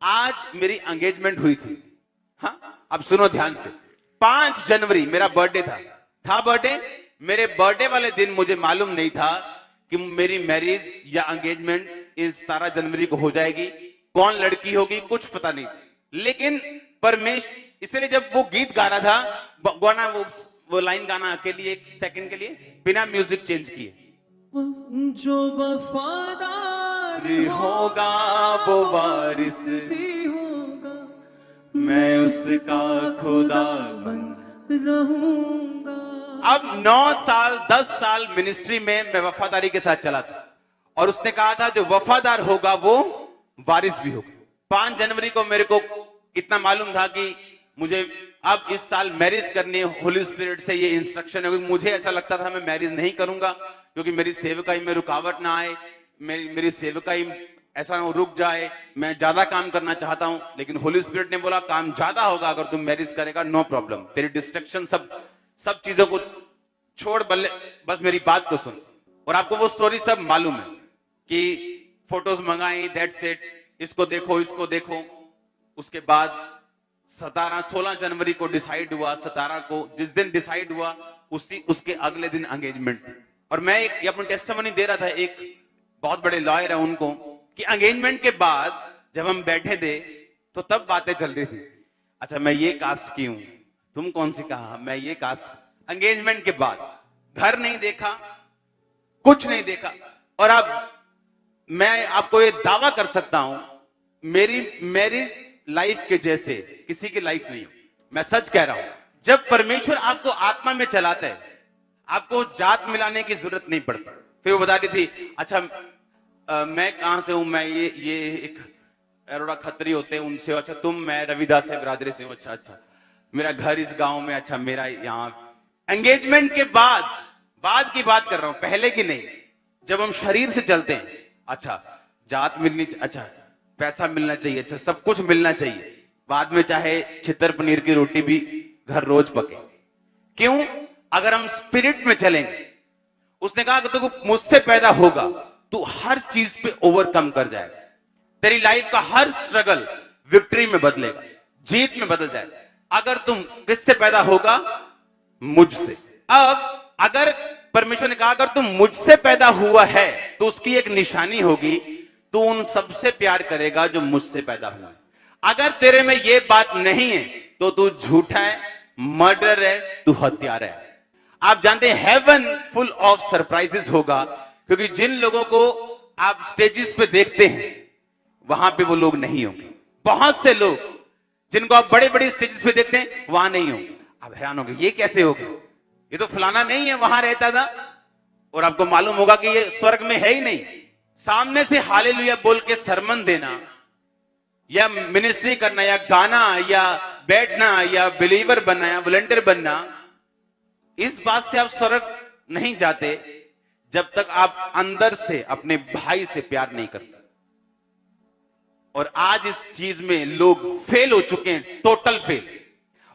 आज मेरी एंगेजमेंट हुई थी। हाँ, अब सुनो ध्यान से। 5 जनवरी मेरा बर्थडे था बर्थडे। मेरे बर्थडे वाले दिन मुझे मालूम नहीं था कि मेरी मैरिज या एंगेजमेंट इस 17 जनवरी को हो जाएगी, कौन लड़की होगी कुछ पता नहीं था। लेकिन इसलिए जब वो गीत गा रहा था, गाना वो लाइन गाना अकेले 1 सेकंड के लिए बिना म्यूजिक चेंज किए, जो वफादार होगा वो वारिस होगा, मैं उसका खुदा बन रहूंगा। अब 9 साल 10 साल मिनिस्ट्री में मैं वफादारी के साथ चला था, और उसने कहा था जो वफादार होगा वो वारिस भी होगा। 5 जनवरी को मेरे को इतना मालूम था कि मुझे अब इस साल मैरिज करनी है। होली स्पिरिट से ये इंस्ट्रक्शन है। मुझे ऐसा लगता था मैं मैरिज नहीं करूंगा क्योंकि मेरी सेवकाई में रुकावट ना आए, मेरी सेवकाई ऐसा रुक जाए, मैं ज्यादा काम करना चाहता हूं। लेकिन होली स्पिरिट ने बोला काम ज्यादा होगा अगर तुम मैरिज करेगा, नो प्रॉब्लम, तेरी डिस्ट्रक्शन सब चीजों को छोड़, बस मेरी बात को सुन। और आपको वो स्टोरी सब मालूम है कि फोटोज मंगाई, दैट्स इट, इसको देखो। उसके बाद 16 जनवरी को डिसाइड हुआ। 17 को जिस दिन डिसाइड हुआ उसके अगले दिन एंगेजमेंट थी। और मैं एक अपनी टेस्टिमनी दे रहा था, एक बहुत बड़े लॉयर है उनको, कि एंगेजमेंट के बाद जब हम बैठे थे तो तब बातें चल रही थी, अच्छा मैं ये कास्ट की हूं, तुम कौन सी कहा, मैं ये कास्ट। एंगेजमेंट के बाद घर नहीं देखा, कुछ नहीं देखा। और अब मैं आपको ये दावा कर सकता हूं मेरी लाइफ के जैसे किसी की लाइफ नहीं हो। मैं सच कह रहा हूं। जब परमेश्वर आपको आत्मा में चलाता है, आपको जात मिलाने की जरूरत नहीं पड़ती। फिर वो बताती थी, अच्छा मैं कहां से हूं, मैं ये एक अरोड़ा खत्री होते हैं उनसे, अच्छा मैं रविदास से बिरादरी से हूं, अच्छा मेरा घर इस गांव में, अच्छा मेरा यहां। एंगेजमेंट के बाद की बात कर रहा हूं, पहले की नहीं। जब हम शरीर से चलते हैं, अच्छा जात मिलनी, अच्छा पैसा मिलना चाहिए, अच्छा सब कुछ मिलना चाहिए, बाद में चाहे छितर पनीर की रोटी भी घर रोज पके। क्यों? अगर हम स्पिरिट में चलेंगे, उसने कहा कि तू मुझसे पैदा होगा, तू हर चीज पे ओवरकम कर जाएगा। तेरी लाइफ का हर स्ट्रगल विक्ट्री में बदलेगा, जीत में बदल जाएगा। अगर तुम किससे पैदा होगा? मुझसे। अब अगर परमेश्वर ने कहा अगर तुम मुझसे पैदा हुआ है तो उसकी एक निशानी होगी, तू उन सबसे प्यार करेगा जो मुझसे पैदा हुआ है। अगर तेरे में ये बात नहीं है तो तू झूठा है, मर्डर है, तू हत्यारा है। आप जानते हैं हेवन फुल ऑफ सरप्राइजेस होगा, क्योंकि जिन लोगों को आप स्टेजेस पे देखते हैं वहां पे वो लोग नहीं होंगे। बहुत से लोग जिनको आप बड़े बड़े स्टेजेस पे देखते हैं वहां नहीं होंगे। आप हैरान होंगे ये कैसे हो गया, ये तो फलाना नहीं है, वहां रहता था। और आपको मालूम होगा कि ये स्वर्ग में है ही नहीं। सामने से हालेलुया बोल के सरमन देना या मिनिस्ट्री करना या गाना या बैठना या बिलीवर बनना या वॉलंटियर बनना, इस बात से आप स्वर्ग नहीं जाते जब तक आप अंदर से अपने भाई से प्यार नहीं करते। और आज इस चीज में लोग फेल हो चुके हैं, टोटल फेल।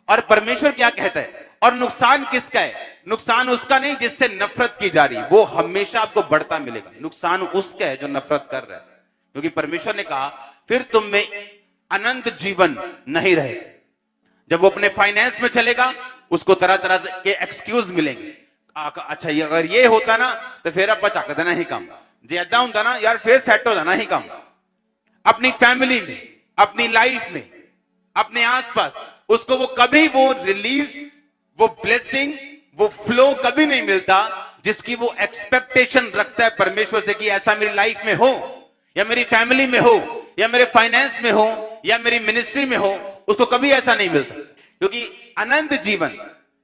और परमेश्वर क्या कहता है? और नुकसान किसका है? नुकसान उसका नहीं जिससे नफरत की जा रही, वो हमेशा आपको बढ़ता मिलेगा। नुकसान उसका है जो नफरत कर रहा है, क्योंकि परमेश्वर ने कहा फिर तुम में अनंत जीवन नहीं रहेगा। जब वो अपने फाइनेंस में चलेगा उसको तरह तरह के एक्सक्यूज मिलेंगे। अच्छा ये अगर ये होता ना तो फिर आप बचा देना ही काम, ज्यादा होता ना यार फिर सेट हो जाना ही काम। अपनी फैमिली में, अपनी लाइफ में, अपने आसपास उसको वो कभी वो रिलीज, वो ब्लेसिंग, वो फ्लो कभी नहीं मिलता जिसकी वो एक्सपेक्टेशन रखता है परमेश्वर से कि ऐसा मेरी लाइफ में हो या मेरी फैमिली में हो या मेरे फाइनेंस में हो या मेरी मिनिस्ट्री में हो। उसको कभी ऐसा नहीं मिलता, क्योंकि अनंत जीवन,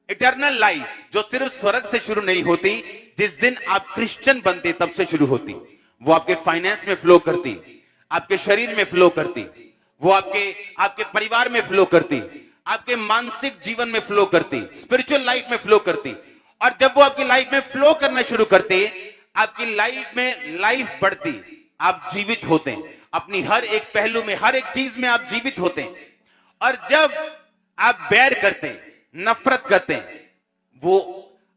इटर्नल लाइफ जो सिर्फ स्वर्ग से शुरू नहीं होती, जिस दिन आप क्रिश्चियन बनते तब से शुरू होती। वो आपके फाइनेंस में फ्लो करती, आपके शरीर में फ्लो करती, वो आपके परिवार में फ्लो करती, आपके मानसिक जीवन में फ्लो करती, स्पिरिचुअल लाइफ में फ्लो करती। और जब वो आपकी लाइफ में फ्लो करना शुरू करती, आपकी लाइफ में लाइफ बढ़ती, आप जीवित होते हैं अपनी हर एक पहलू में, हर एक चीज में आप जीवित होते हैं। और जब आप बैर करते हैं, नफरत करते हैं, वो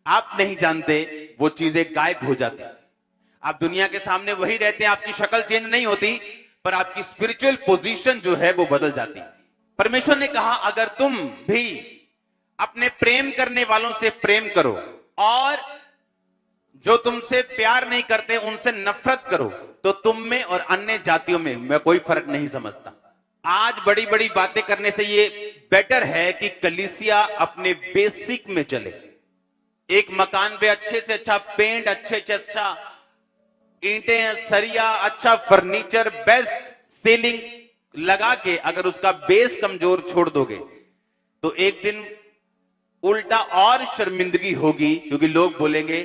आप नहीं जानते वो चीजें गायब हो जाती हैं। आप दुनिया के सामने वही रहते हैं, आपकी शक्ल चेंज नहीं होती, पर आपकी स्पिरिचुअल पोजीशन जो है वो बदल जाती है। परमेश्वर ने कहा अगर तुम भी अपने प्रेम करने वालों से प्रेम करो और जो तुमसे प्यार नहीं करते उनसे नफरत करो, तो तुम में और अन्य जातियों में मैं कोई फर्क नहीं समझता। आज बड़ी बड़ी बातें करने से ये बेटर है कि कलीसिया अपने बेसिक में चले। एक मकान पे अच्छे से अच्छा पेंट, अच्छे से अच्छा ईंटें, सरिया, अच्छा फर्नीचर, बेस्ट सीलिंग लगा के अगर उसका बेस कमजोर छोड़ दोगे तो एक दिन उल्टा और शर्मिंदगी होगी, क्योंकि लोग बोलेंगे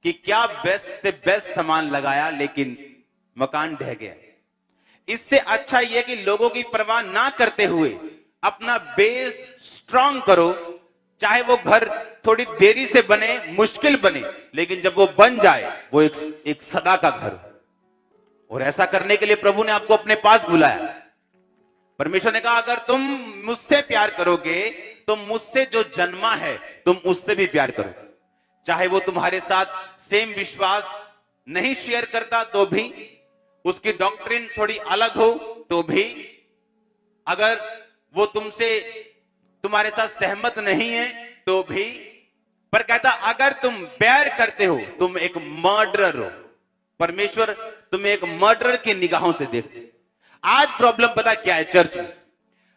कि क्या बेस्ट से बेस्ट सामान लगाया लेकिन मकान ढह गया। इससे अच्छा यह कि लोगों की परवाह ना करते हुए अपना बेस स्ट्रांग करो, चाहे वो घर थोड़ी देरी से बने, मुश्किल बने, लेकिन जब वो बन जाए वो एक सदा का घर हो। और ऐसा करने के लिए प्रभु ने आपको अपने पास बुलाया। परमेश्वर ने कहा अगर तुम मुझसे प्यार करोगे तो मुझसे जो जन्मा है तुम उससे भी प्यार करो, चाहे वो तुम्हारे साथ सेम विश्वास नहीं शेयर करता तो भी, उसकी डॉक्ट्रिन थोड़ी अलग हो तो भी, अगर वो तुम्हारे साथ सहमत नहीं है तो भी, पर कहता अगर तुम बैर करते हो तुम एक मर्डरर हो। परमेश्वर तुम्हें एक मर्डरर की निगाहों से देखते। आज प्रॉब्लम पता क्या है चर्च में?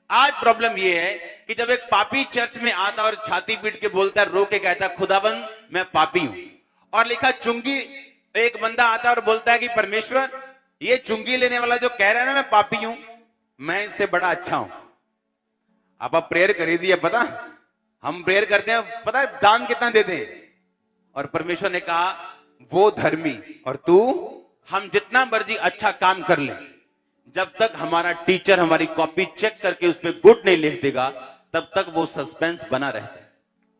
आज प्रॉब्लम यह है कि जब एक पापी चर्च में आता और छाती पीट के बोलता है, रो के कहता खुदाबंद मैं पापी हूं, और लिखा चुंगी एक बंदा आता है और बोलता है कि परमेश्वर ये चुंगी लेने वाला जो कह रहा है ना मैं पापी हूं, मैं इससे बड़ा अच्छा हूं। आप प्रेयर कर दिया, पता हम प्रेयर करते हैं, पता है दान कितना देते हैं, और परमेश्वर ने कहा वो धर्मी और तू, हम जितना मर्जी अच्छा काम कर ले, जब तक हमारा टीचर हमारी कॉपी चेक करके उस पर गुड नहीं लिख देगा तब तक वो सस्पेंस बना रहता है।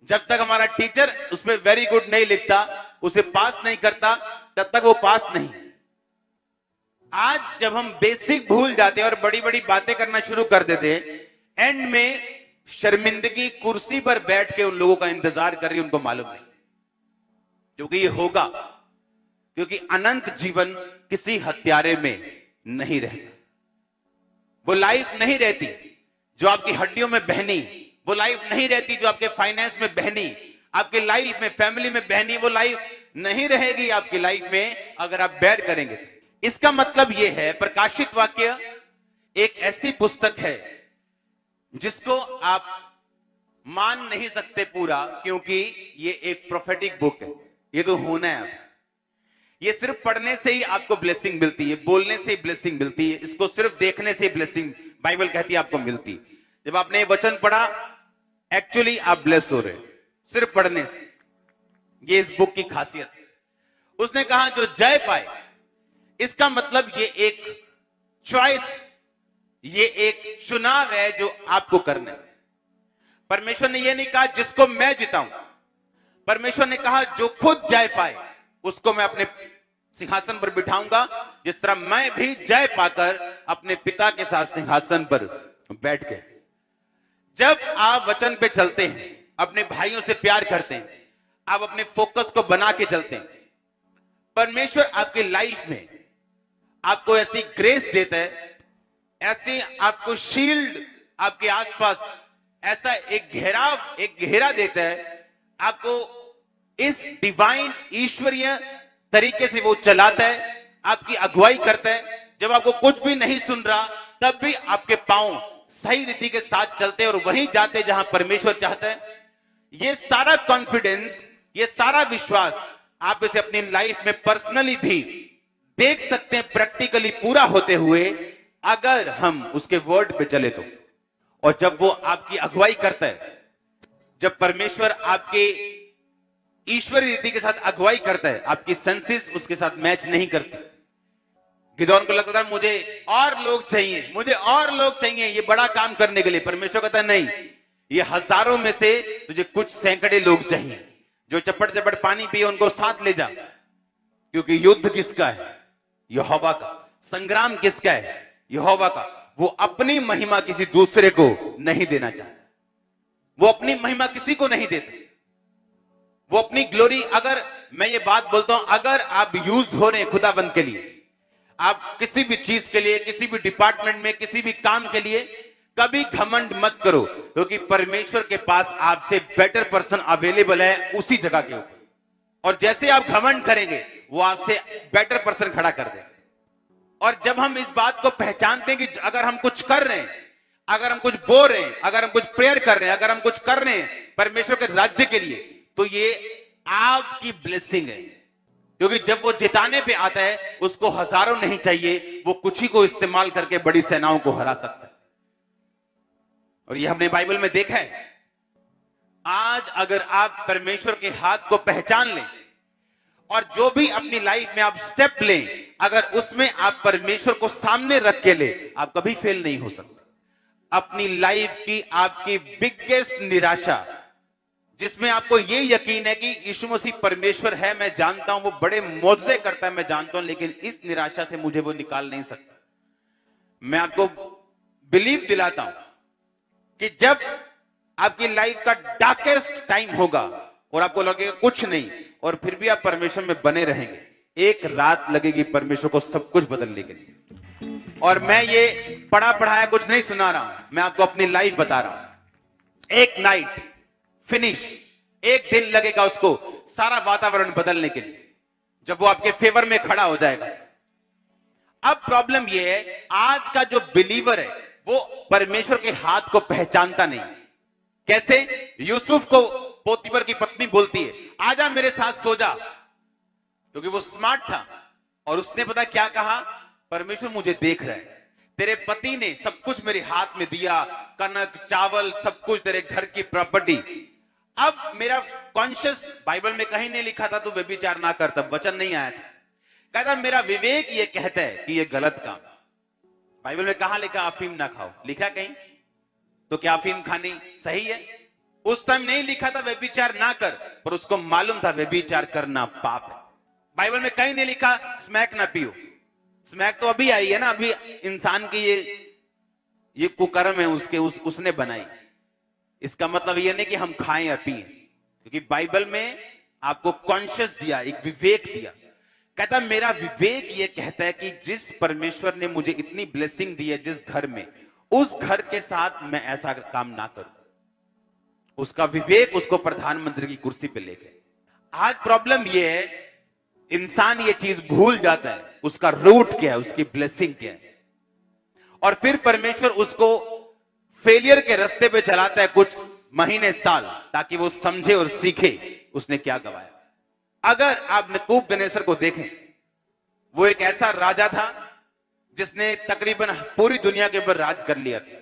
जब तक हमारा टीचर उस पर वेरी गुड नहीं लिखता, उसे पास नहीं करता, तब तक वो पास नहीं। आज जब हम बेसिक भूल जाते हैं और बड़ी बड़ी बातें करना शुरू कर देते हैं, एंड में शर्मिंदगी कुर्सी पर बैठ के उन लोगों का इंतजार कर रही है, उनको मालूम नहीं, क्योंकि ये होगा, क्योंकि अनंत जीवन किसी हत्यारे में नहीं रहता। वो लाइफ नहीं रहती जो आपकी हड्डियों में बहनी, वो लाइफ नहीं रहती जो आपके फाइनेंस में बहनी, आपकी लाइफ में, फैमिली में बहनी, वो लाइफ नहीं रहेगी आपकी लाइफ में अगर आप बैर करेंगे तो। इसका मतलब यह है, प्रकाशित वाक्य एक ऐसी पुस्तक है जिसको आप मान नहीं सकते पूरा, क्योंकि ये एक प्रोफेटिक बुक है। ये तो होना है। आप ये सिर्फ पढ़ने से ही आपको ब्लेसिंग मिलती है, बोलने से ही ब्लेसिंग मिलती है, इसको सिर्फ देखने से ब्लेसिंग बाइबल कहती है आपको मिलती है। जब आपने वचन पढ़ा एक्चुअली आप ब्लेस हो रहे, सिर्फ पढ़ने से। ये इस बुक की खासियत है। उसने कहा जो जय पाए, इसका मतलब ये एक चॉइस, ये एक चुनाव है जो आपको करना है। परमेश्वर ने यह नहीं कहा जिसको मैं जिताऊं, परमेश्वर ने कहा जो खुद जय पाए उसको मैं अपने सिंहासन पर बिठाऊंगा, जिस तरह मैं भी जय पाकर अपने पिता के साथ सिंहासन पर बैठ गए। जब आप वचन पे चलते हैं, अपने भाइयों से प्यार करते हैं, आप अपने फोकस को बना के चलते हैं, परमेश्वर आपकी लाइफ में आपको ऐसी ग्रेस देता है, ऐसी आपको शील्ड आपके आसपास, ऐसा एक घेरा देता है, आपको इस डिवाइन ईश्वरीय तरीके से वो चलाता है, आपकी अगुवाई करता है। जब आपको कुछ भी नहीं सुन रहा तब भी आपके पांव सही रीति के साथ चलते हैं और वहीं जाते जहां परमेश्वर चाहता है। ये सारा कॉन्फिडेंस, ये सारा विश्वास आप इसे अपनी लाइफ में पर्सनली भी देख सकते हैं, प्रैक्टिकली पूरा होते हुए, अगर हम उसके वर्ड पे चले तो। और जब वो आपकी अगुवाई करता है, जब परमेश्वर आपके ईश्वरीय रीति के साथ अगुवाई करता है, आपकी सेंसेस उसके साथ मैच नहीं करती। गिदोन को लगता है मुझे और लोग चाहिए, मुझे और लोग चाहिए ये बड़ा काम करने के लिए। परमेश्वर कहता है नहीं, ये हजारों में से तुझे कुछ सैकड़े लोग चाहिए जो चपड़ चपड़ पानी पिए, उनको साथ ले जा। क्योंकि युद्ध किसका है? यहोवा का। संग्राम किसका है? यहोवा का। वो अपनी महिमा किसी दूसरे को नहीं देना चाहता, वो अपनी महिमा किसी को नहीं देता, वो अपनी ग्लोरी। अगर मैं ये बात बोलता हूं, अगर आप यूज हो रहे हैं खुदाबंद के लिए, आप किसी भी चीज के लिए, किसी भी डिपार्टमेंट में, किसी भी काम के लिए कभी घमंड मत करो, क्योंकि परमेश्वर के पास आपसे बेटर पर्सन अवेलेबल है उसी जगह के ऊपर। और जैसे आप घमंड करेंगे वो आपसे बेटर पर्सन खड़ा कर देंगे। और जब हम इस बात को पहचानते हैं कि अगर हम कुछ कर रहे हैं, अगर हम कुछ बोल रहे हैं, अगर हम कुछ प्रेयर कर रहे हैं, अगर हम कुछ कर रहे हैं परमेश्वर के राज्य के लिए, तो ये आपकी ब्लेसिंग है। क्योंकि जब वो जिताने पे आता है उसको हजारों नहीं चाहिए, वो कुछ ही को इस्तेमाल करके बड़ी सेनाओं को हरा सकता है। और ये हमने बाइबल में देखा है। आज अगर आप परमेश्वर के हाथ को पहचान लें और जो भी अपनी लाइफ में आप स्टेप लें, अगर उसमें आप परमेश्वर को सामने रख के ले, आप कभी फेल नहीं हो सकते। अपनी लाइफ की आपकी बिगेस्ट निराशा, जिसमें आपको ये यकीन है कि यीशु मसीह परमेश्वर है, मैं जानता हूं वो बड़े मौजे करता है, मैं जानता हूं, लेकिन इस निराशा से मुझे वो निकाल नहीं सकता। मैं आपको बिलीव दिलाता हूं कि जब आपकी लाइफ का डार्केस्ट टाइम होगा और आपको लगेगा कुछ नहीं, और फिर भी आप परमेश्वर में बने रहेंगे, एक रात लगेगी परमेश्वर को सब कुछ बदलने के लिए। और मैं ये पढ़ा पढ़ाया कुछ नहीं सुना रहा हूं, मैं आपको अपनी लाइफ बता रहा हूं। एक नाइट फिनिश, एक दिन लगेगा उसको सारा वातावरण बदलने के लिए, जब वो आपके फेवर में खड़ा हो जाएगा। अब प्रॉब्लम ये है, आज का जो बिलीवर है वो परमेश्वर के हाथ को पहचानता नहीं। कैसे? यूसुफ को पोतीफर की पत्नी बोलती है, आजा मेरे साथ सो जा, क्योंकि वो स्मार्ट था। और उसने पता क्या कहा? परमेश्वर मुझे देख रहा है, तेरे पति ने सब कुछ मेरे हाथ में दिया, कनक चावल सब कुछ, तेरे घर की प्रॉपर्टी। अब मेरा कॉन्शियस, बाइबल में कहीं नहीं लिखा था तू व्यभिचार ना कर, तब वचन नहीं आया था। कहता मेरा विवेक ये कहता है कि ये गलत काम। बाइबल में कहां लिखा अफीम ना खाओ? लिखा कहीं? तो क्या अफीम खानी सही है? उस टाइम नहीं लिखा था व्यभिचार ना कर, पर उसको मालूम था व्यभिचार करना पाप है। बाइबल में कहीं नहीं लिखा स्मैक ना पियो। स्मैक तो अभी आई है ना, अभी इंसान की ये कुकर्म है उसने बनाई। इसका मतलब ये नहीं कि हम खाएं या पिए, क्योंकि बाइबल में आपको कॉन्शियस दिया, एक विवेक दिया। कहता मेरा विवेक ये कहता है कि जिस परमेश्वर ने मुझे इतनी ब्लेसिंग दी है जिस घर में, उस घर के साथ मैं ऐसा काम ना करूं। उसका विवेक उसको प्रधानमंत्री की कुर्सी पे ले गए। आज प्रॉब्लम ये है, इंसान ये चीज भूल जाता है उसका रूट क्या है, उसकी ब्लेसिंग क्या है, और फिर परमेश्वर उसको फेलियर के रास्ते पे चलाता है कुछ महीने साल, ताकि वो समझे और सीखे उसने क्या गवाया। अगर आप नबूकदनेस्सर को देखें, वो एक ऐसा राजा था जिसने तकरीबन पूरी दुनिया के ऊपर राज कर लिया था।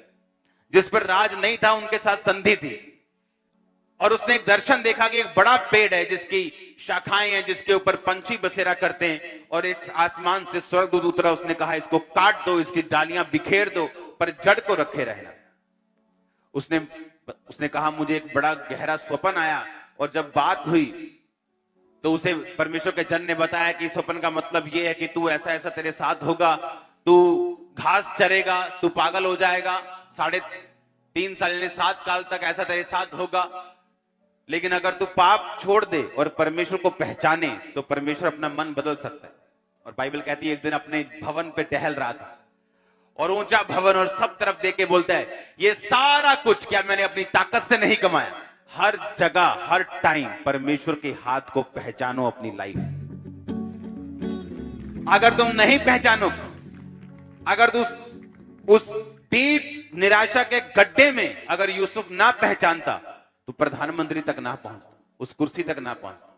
जिस पर राज नहीं था उनके साथ संधि थी। और उसने एक दर्शन देखा कि एक बड़ा पेड़ है जिसकी शाखाएं हैं, जिसके ऊपर पंछी बसेरा करते हैं, और एक आसमान से स्वर्गदूत उतरा। उसने कहा इसको काट दो, इसकी डालियां बिखेर दो, पर जड़ को रखे रहना। उसने कहा मुझे एक बड़ा गहरा स्वप्न आया, और जब बात हुई तो उसे परमेश्वर के जन ने बताया कि स्वप्न का मतलब यह है कि तू ऐसा ऐसा तेरे साथ होगा, तू घास चरेगा, तू पागल हो जाएगा, 3.5 साल यानी 7 साल तक ऐसा तेरे साथ होगा। लेकिन अगर तू पाप छोड़ दे और परमेश्वर को पहचाने तो परमेश्वर अपना मन बदल सकता है। और बाइबल कहती है एक दिन अपने भवन पे टहल रहा था, और ऊंचा भवन और सब तरफ देख के बोलता है ये सारा कुछ क्या मैंने अपनी ताकत से नहीं कमाया? हर जगह हर टाइम परमेश्वर के हाथ को पहचानो अपनी लाइफ। अगर तुम नहीं पहचानोगे, अगर तू उस डीप निराशा के गड्ढे में अगर यूसुफ ना पहचानता तो प्रधानमंत्री तक ना पहुंचता, उस कुर्सी तक ना पहुंचता।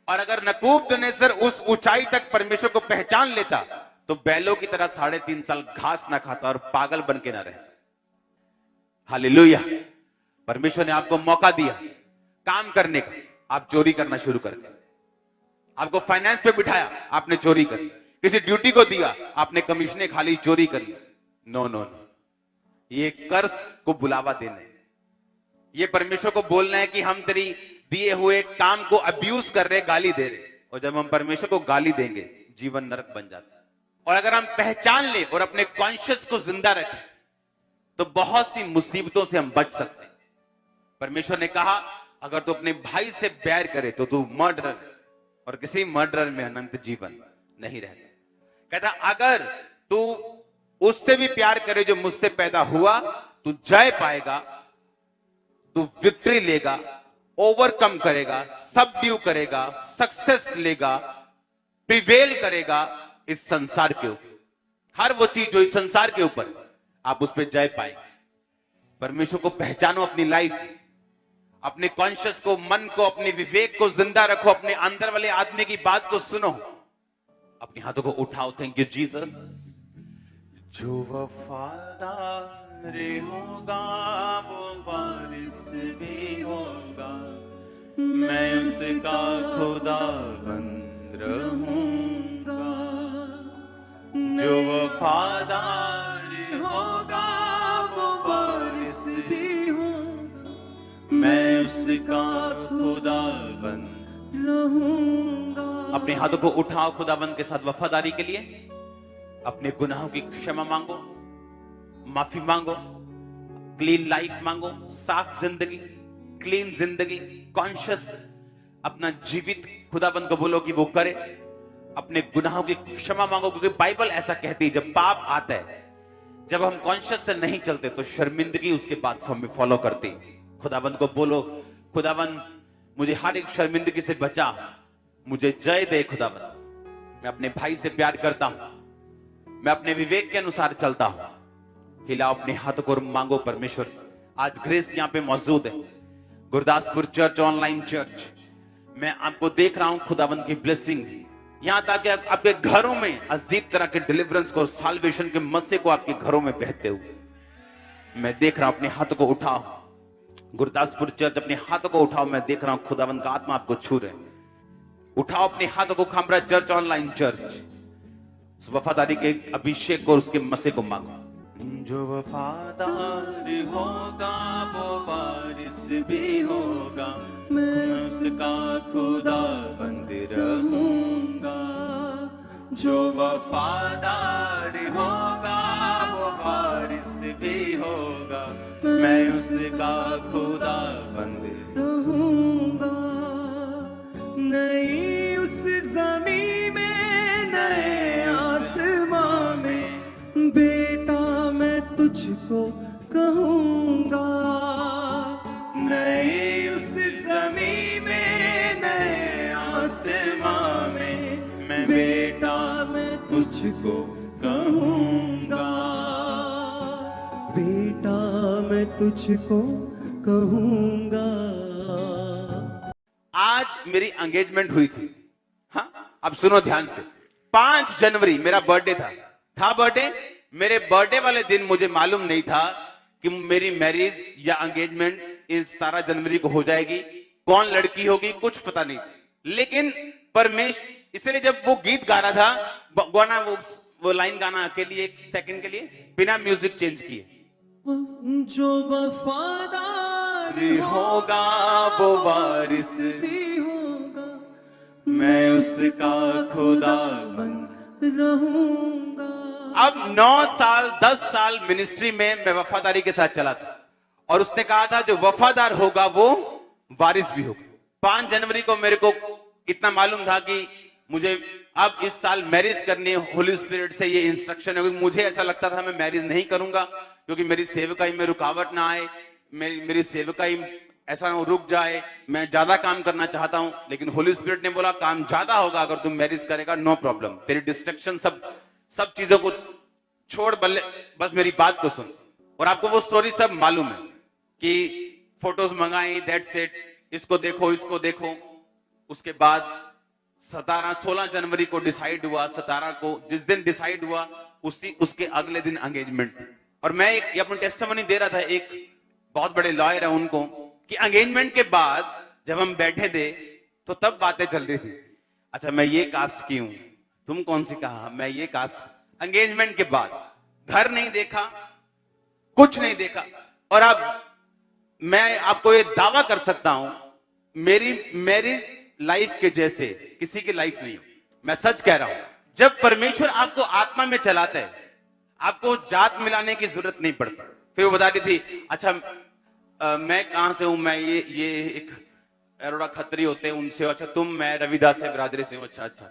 और अगर नबूकदनेस्सर उस ऊंचाई तक परमेश्वर को पहचान लेता तो बैलों की तरह 3.5 साल घास ना खाता और पागल बन के ना रहता। हालेलुया। परमेश्वर ने आपको मौका दिया काम करने का, आप चोरी करना शुरू कर दिया। आपको फाइनेंस पे बिठाया, आपने चोरी करी। किसी ड्यूटी को दिया, आपने कमीशने खाली, चोरी करी। नो नो नो, ये कर्ज को बुलावा देना है। ये परमेश्वर को बोलना है कि हम तेरी दिए हुए काम को अब्यूज कर रहे, गाली दे रहे। और जब हम परमेश्वर को गाली देंगे जीवन नरक बन जाता है। और अगर हम पहचान ले और अपने कॉन्शियस को जिंदा रखें तो बहुत सी मुसीबतों से हम बच सकते हैं। परमेश्वर ने कहा अगर तू अपने भाई से बैर करे तो तू मर्डरर, और किसी मर्डरर में अनंत जीवन नहीं रहता। कहता अगर तू उससे भी प्यार करे जो मुझसे पैदा हुआ, तू जय पाएगा, तू विक्ट्री लेगा, ओवरकम करेगा, सबड्यू करेगा, सक्सेस लेगा, प्रिवेल करेगा इस संसार के ऊपर। हर वो चीज जो इस संसार के ऊपर आप उस पर जय पाएंगे। परमेश्वर को पहचानो अपनी लाइफ में, अपने कॉन्शियस को, मन को, अपने विवेक को जिंदा रखो, अपने अंदर वाले आदमी की बात को सुनो, अपने हाथों को उठाओ। Thank you Jesus. जो वफादार होगा वो वारिस भी होगा, मैं उसका खुदाबंद रहूंगा। जो वफादार होगा वो वारिस भी होगा, मैं उसका खुदाबंद रहूंगा। अपने हाथों को उठाओ खुदाबंद के साथ वफादारी के लिए। अपने गुनाहों की क्षमा मांगो, माफी मांगो, क्लीन लाइफ मांगो, साफ जिंदगी, क्लीन जिंदगी, कॉन्शियस अपना जीवित खुदाबंद को बोलो कि वो करे। अपने गुनाहों की क्षमा मांगो, क्योंकि बाइबल ऐसा कहती है जब पाप आता है, जब हम कॉन्शियस से नहीं चलते तो शर्मिंदगी उसके बाद हमें फॉलो करती। खुदाबंद को बोलो, खुदाबंद मुझे हर एक शर्मिंदगी से बचा, मुझे जय दे खुदाबंद। मैं अपने भाई से प्यार करता हूं, मैं अपने विवेक के अनुसार चलता हूं। हिलाओ अपने हाथों को और मांगो परमेश्वर से। आज ग्रेस यहां पे मौजूद है, गुरदासपुर चर्च ऑनलाइन चर्च। मैं आपको देख रहा हूं, खुदाबंद की ब्लेसिंग यहां तक आपके घरों में अजीब तरह के डिलीवरेंस को, साल्वेशन के मस्से को आपके घरों में बहते हुए मैं देख रहा हूं। अपने हाथों को उठाओ गुरदासपुर चर्च, अपने हाथों को उठाओ। मैं देख रहा हूं खुदाबंद का आत्मा आपको छू रहे। उठाओ अपने हाथों को, खामरा चर्च ऑनलाइन चर्च, वफादारी के अभिषेक और उसके मसे को मांगो। जो वफादार होगा वो वारिस भी होगा, मैं उसका खुदाबंद रहूंगा। जो वफादार होगा वो वारिस भी होगा, मैं उसका खुदाबंद रहूंगा। नई उस ज़मीं में, नए आसमां में, बेटा मैं तुझको कहूंगा। नई उस ज़मीं में, नए आसमां में, मैं बेटा मैं तुझको कहूंगा। बेटा मैं तुझको कहूंगा। आज मेरी एंगेजमेंट हुई थी। हाँ, अब सुनो ध्यान से। 5 जनवरी मेरा बर्थडे था बर्थडे। मेरे बर्थडे वाले दिन मुझे मालूम नहीं था कि मेरी मैरिज या एंगेजमेंट इस 17 जनवरी को हो जाएगी, कौन लड़की होगी कुछ पता नहीं। लेकिन परमेश्वर, इसलिए जब वो गीत गा रहा था, गाना वो लाइन गाना के लिए 1 सेकंड के लिए बिना म्यूजिक चेंज किए। जो वफादार होगा वो वारिस भी होगा, मैं उसका खुदाबंद रहूंगा। अब 9 साल 10 साल मिनिस्ट्री में मैं वफादारी के साथ चला था, और उसने कहा था जो वफादार होगा वो वारिस भी होगा। 5 जनवरी को मेरे को इतना मालूम था कि मुझे अब इस साल मैरिज करनी है। होली स्पिरिट से ये इंस्ट्रक्शन है। मुझे ऐसा लगता था मैं मैरिज नहीं करूंगा, क्योंकि मेरी सेवकाई में रुकावट ना आए, मेरी सेवकाई ऐसा रुक जाए। मैं ज्यादा काम करना चाहता हूं, लेकिन होली स्पिरिट ने बोला काम ज्यादा होगा अगर तुम मैरिज करेगा, नो प्रॉब्लम। तेरी डिस्ट्रक्शन सब चीजों को छोड़, बस मेरी बात को सुन। और आपको वो स्टोरी सब मालूम है कि फोटोज मंगाई, दैट्स इट, इसको देखो। उसके बाद 16 जनवरी को डिसाइड हुआ। 17 को जिस दिन डिसाइड हुआ उसके अगले दिन एंगेजमेंट। और मैं एक अपनी टेस्टिमनी दे रहा था, एक बहुत बड़े लॉयर है उनको, कि एंगेजमेंट के बाद जब हम बैठे थे तो तब बातें चल रही थी। अच्छा मैं ये कास्ट की हूं, तुम कौन सी कहा, मैं ये कास्ट। एंगेजमेंट के बाद घर नहीं देखा, कुछ नहीं देखा। और अब मैं आपको ये दावा कर सकता हूं, मेरी लाइफ के जैसे किसी की लाइफ नहीं हो। मैं सच कह रहा हूं। जब परमेश्वर आपको आत्मा में चलाता है, आपको जात मिलाने की जरूरत नहीं पड़ती। फिर वो बता रही थी, अच्छा मैं कहां से हूं, मैं ये एक अरोड़ा खत्री होते हैं उनसे। अच्छा तुम, मैं रविदास से बिरादरी से हूं। अच्छा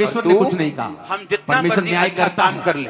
परमेश्वर और ने तू, कुछ नहीं कहा। हम जितना परमेश्वर मर्जी न्याय अच्छा करता काम है। कर ले,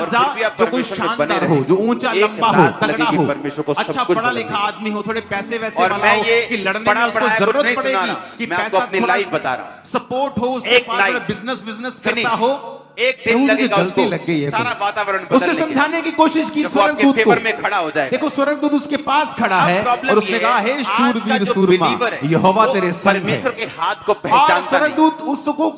राजा फिर भी आप जो कोई परमेश्वर में बने शानदार रहे। हो, जो ऊंचा एक लंबा हो, रात तगड़ा लगेगी हो, परमेश्वर को सब अच्छा कुछ पढ़ा बदलने लिखा में। आदमी हो, थोड़े पैसे वैसे और वाला मैं हो ये कि लड़ने में पढ़ा उसको पढ़ाया कुछ जरूरत नहीं सुना पड़ेगी रहा। कि मैं आपको पैसा अपनी थोड़ा लाइफ बता रहा हूं। सपोर्ट हो, उसके एक पास लाइफ। Business finish. करता हो। एक दिन प्रभु, मुझे लगेगा गलती उसको लग गई है सारा कोई। वातावरण उसने बदलने के लिए। समझाने की कोशिश की जब वो आपके स्वर्गदूत को। फेवर में खड़ा हो जाएगा। देखो स्वर्गदूत उसके पास खड़ा अब है प्रॉब्लम और उसने ये कहा है, हे आज का शूरवीर जो सूरमा, believer है, यहोवा वो तेरे संग है। परमेश्वर के हाथ को और पहचानता नहीं। स्वर्गदूत उसको